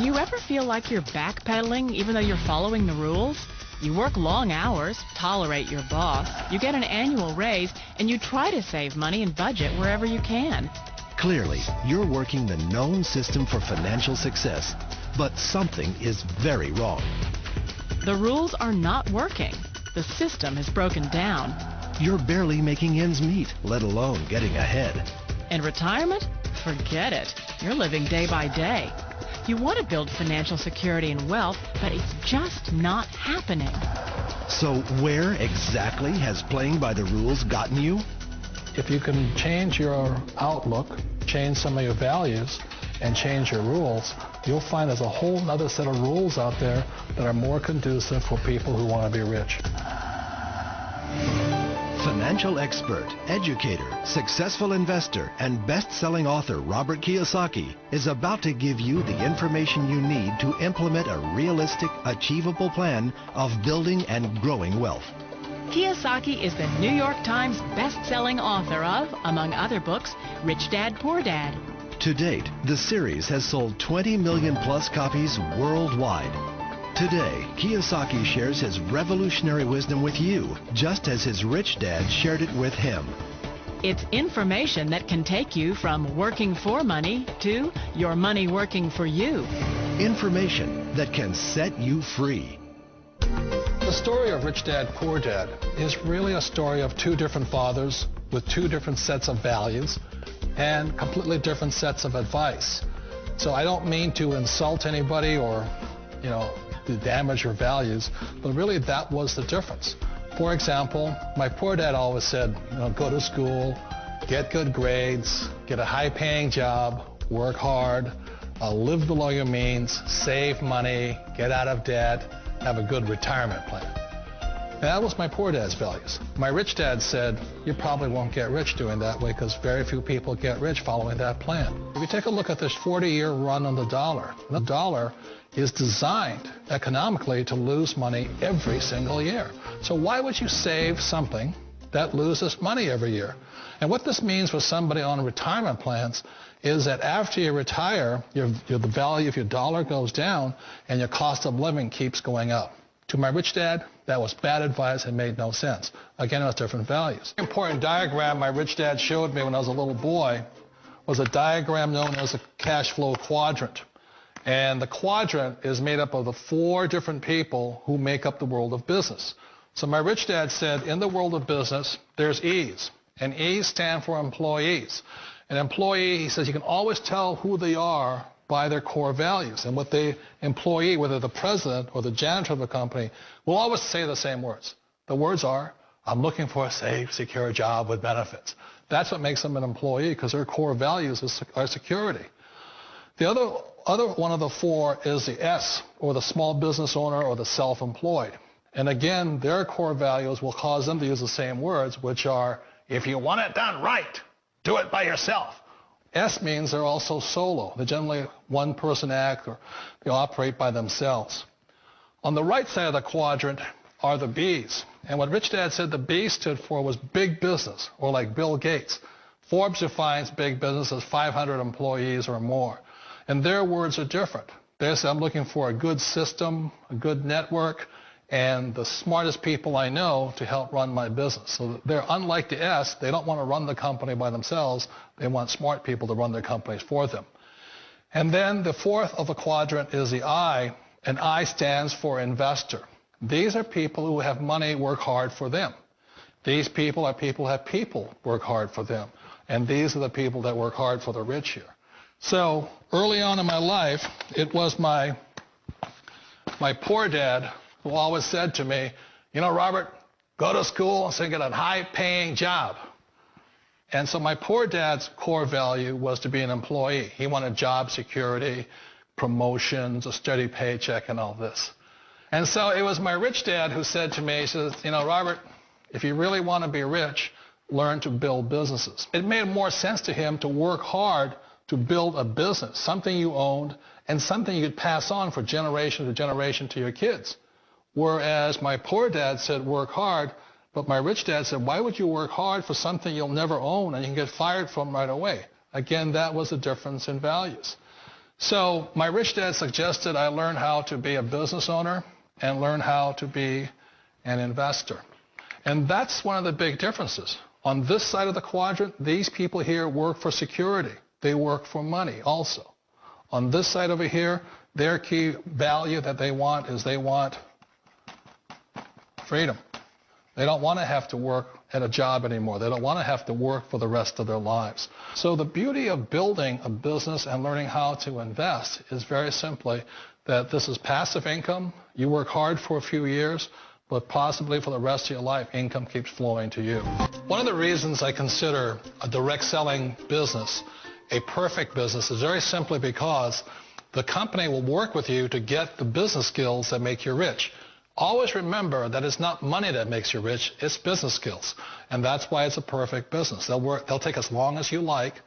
Do you ever feel like you're backpedaling even though you're following the rules? You work long hours, tolerate your boss, you get an annual raise, and you try to save money and budget wherever you can. Clearly, you're working the known system for financial success, but something is very wrong. The rules are not working. The system has broken down. You're barely making ends meet, let alone getting ahead. And retirement? Forget it. You're living day by day. You want to build financial security and wealth, but it's just not happening. So where exactly has playing by the rules gotten you? If you can change your outlook, change some of your values, and change your rules, you'll find there's a whole other set of rules out there that are more conducive for people who want to be rich. Financial expert, educator, successful investor, and best-selling author Robert Kiyosaki is about to give you the information you need to implement a realistic, achievable plan of building and growing wealth. Kiyosaki is the New York Times best-selling author of, among other books, Rich Dad, Poor Dad. To date, the series has sold 20 million plus copies worldwide. Today, Kiyosaki shares his revolutionary wisdom with you, just as his rich dad shared it with him. It's information that can take you from working for money to your money working for you. Information that can set you free. The story of Rich Dad, Poor Dad is really a story of two different fathers with two different sets of values and completely different sets of advice. So I don't mean to insult anybody or, to damage your values, but really that was the difference. For example, my poor dad always said, go to school, get good grades, get a high-paying job, work hard, live below your means, save money, get out of debt, have a good retirement plan. That was my poor dad's values. My rich dad said, you probably won't get rich doing that way because very few people get rich following that plan. If you take a look at this 40-year run on the dollar is designed economically to lose money every single year. So why would you save something that loses money every year? And what this means for somebody on retirement plans is that after you retire, the value of your dollar goes down and your cost of living keeps going up. To my rich dad, that was bad advice and made no sense. Again, it was different values. An important diagram my rich dad showed me when I was a little boy was a diagram known as a cash flow quadrant. And the quadrant is made up of the four different people who make up the world of business. So my rich dad said, in the world of business, there's E's. And E's stand for employees. An employee, he says, you can always tell who they are by their core values. And what the employee, whether the president or the janitor of the company, will always say the same words. The words are, I'm looking for a safe, secure job with benefits. That's what makes them an employee, because their core values are security. The other one of the four is the S, or the small business owner or the self-employed. And again, their core values will cause them to use the same words, which are, if you want it done right, do it by yourself. S means they're also solo. They're generally one-person act, or they operate by themselves. On the right side of the quadrant are the B's. And what Rich Dad said the B stood for was big business, or like Bill Gates. Forbes defines big business as 500 employees or more. And their words are different. They say, I'm looking for a good system, a good network, and the smartest people I know to help run my business. So they're unlike the S. They don't want to run the company by themselves. They want smart people to run their companies for them. And then the fourth of the quadrant is the I, and I stands for investor. These are people who have money work hard for them. These people are people who have people work hard for them. And these are the people that work hard for the rich here. So early on in my life, it was my poor dad who always said to me, Robert, go to school and get a high-paying job. And so my poor dad's core value was to be an employee. He wanted job security, promotions, a steady paycheck, and all this. And so it was my rich dad who said to me, he says, Robert, if you really want to be rich, learn to build businesses. It made more sense to him to work hard to build a business, something you owned and something you could pass on for generation to generation to your kids. Whereas my poor dad said work hard, but my rich dad said, why would you work hard for something you'll never own and you can get fired from right away? Again, that was the difference in values. So my rich dad suggested I learn how to be a business owner and learn how to be an investor. And that's one of the big differences. On this side of the quadrant, these people here work for security. They work for money also. On this side over here, their key value that they want is they want freedom. They don't want to have to work at a job anymore. They don't want to have to work for the rest of their lives. So the beauty of building a business and learning how to invest is very simply that this is passive income. You work hard for a few years, but possibly for the rest of your life, income keeps flowing to you. One of the reasons I consider a direct selling business a perfect business is very simply because the company will work with you to get the business skills that make you rich. Always remember that it's not money that makes you rich, it's business skills. And that's why it's a perfect business. They'll take as long as you like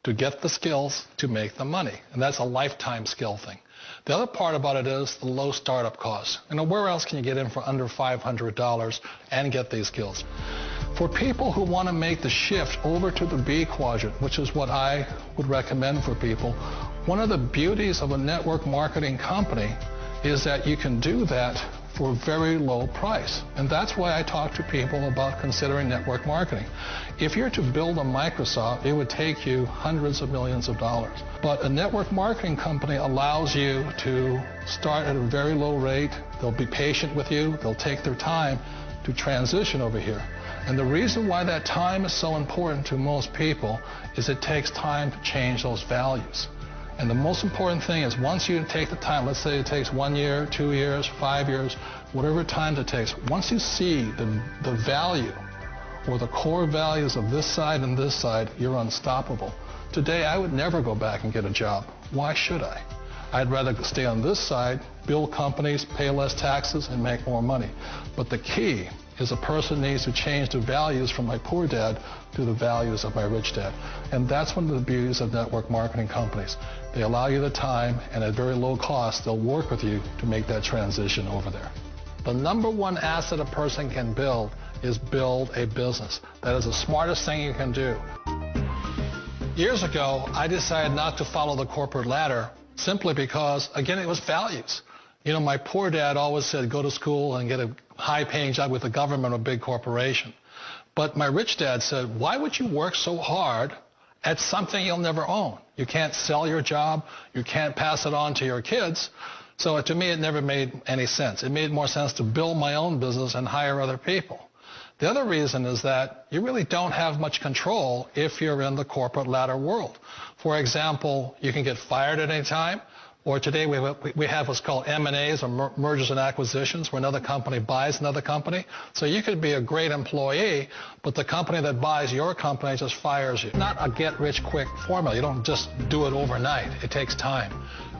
to get the skills to make the money. And that's a lifetime skill thing. The other part about it is the low startup costs. Where else can you get in for under $500 and get these skills? For people who want to make the shift over to the B quadrant, which is what I would recommend for people, one of the beauties of a network marketing company is that you can do that for a very low price. And that's why I talk to people about considering network marketing. If you're to build a Microsoft, it would take you hundreds of millions of dollars. But a network marketing company allows you to start at a very low rate. They'll be patient with you. They'll take their time to transition over here. And the reason why that time is so important to most people is it takes time to change those values. And the most important thing is once you take the time, let's say it takes 1 year, 2 years, 5 years, whatever time it takes, once you see the value or the core values of this side and this side, you're unstoppable. Today, I would never go back and get a job. Why should I? I'd rather stay on this side, build companies, pay less taxes, and make more money. But the key is a person needs to change the values from my poor dad to the values of my rich dad. And that's one of the beauties of network marketing companies. They allow you the time, and at very low cost, they'll work with you to make that transition over there. The number one asset a person can build is build a business. That is the smartest thing you can do. Years ago, I decided not to follow the corporate ladder simply because, again, it was values. My poor dad always said, go to school and get a high-paying job with the government or a big corporation. But my rich dad said, why would you work so hard at something you'll never own? You can't sell your job. You can't pass it on to your kids. So to me, it never made any sense. It made more sense to build my own business and hire other people. The other reason is that you really don't have much control if you're in the corporate ladder world. For example, you can get fired at any time. Or today we have what's called M&As, or mergers and acquisitions, where another company buys another company. So you could be a great employee, but the company that buys your company just fires you. Not a get-rich-quick formula. You don't just do it overnight. It takes time.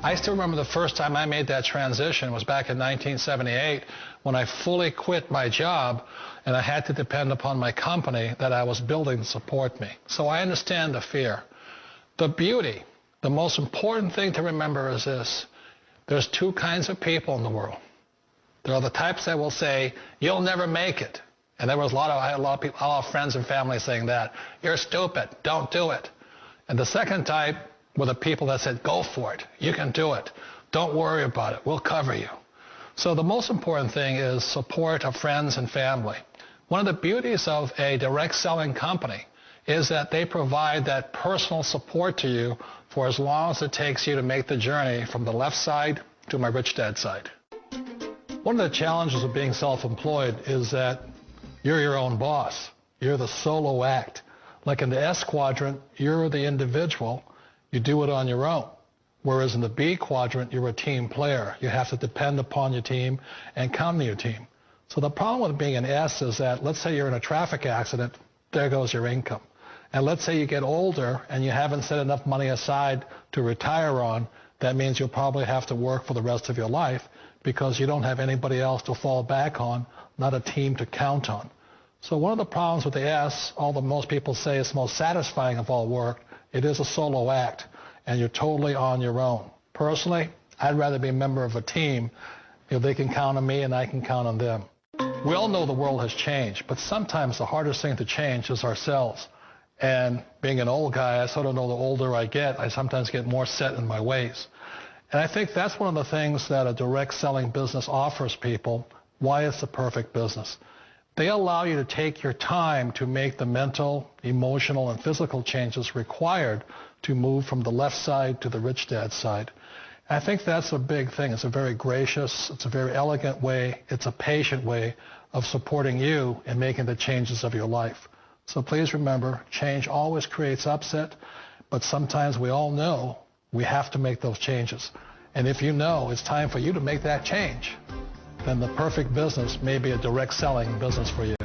I still remember the first time I made that transition was back in 1978 when I fully quit my job and I had to depend upon my company that I was building to support me. So I understand the fear. The beauty. The most important thing to remember is this. There's two kinds of people in the world. There are the types that will say, you'll never make it. And I had a lot of people, a lot of friends and family saying that. You're stupid. Don't do it. And the second type were the people that said, go for it. You can do it. Don't worry about it. We'll cover you. So the most important thing is support of friends and family. One of the beauties of a direct selling company is that they provide that personal support to you for as long as it takes you to make the journey from the left side to my rich dad side. One of the challenges of being self-employed is that you're your own boss. You're the solo act. Like in the S quadrant, you're the individual. You do it on your own. Whereas in the B quadrant, you're a team player. You have to depend upon your team and count on your team. So the problem with being an S is that, let's say you're in a traffic accident, there goes your income. And let's say you get older and you haven't set enough money aside to retire on, that means you'll probably have to work for the rest of your life because you don't have anybody else to fall back on, not a team to count on. So one of the problems with the S, although most people say it's the most satisfying of all work, it is a solo act, and you're totally on your own. Personally, I'd rather be a member of a team if they can count on me and I can count on them. We all know the world has changed, but sometimes the hardest thing to change is ourselves. And being an old guy, I sort of know the older I get, I sometimes get more set in my ways. And I think that's one of the things that a direct selling business offers people, why it's the perfect business. They allow you to take your time to make the mental, emotional, and physical changes required to move from the left side to the rich dad side. I think that's a big thing. It's a very gracious, it's a very elegant way, it's a patient way of supporting you in making the changes of your life. So please remember, change always creates upset, but sometimes we all know we have to make those changes. And if you know it's time for you to make that change, then the perfect business may be a direct selling business for you.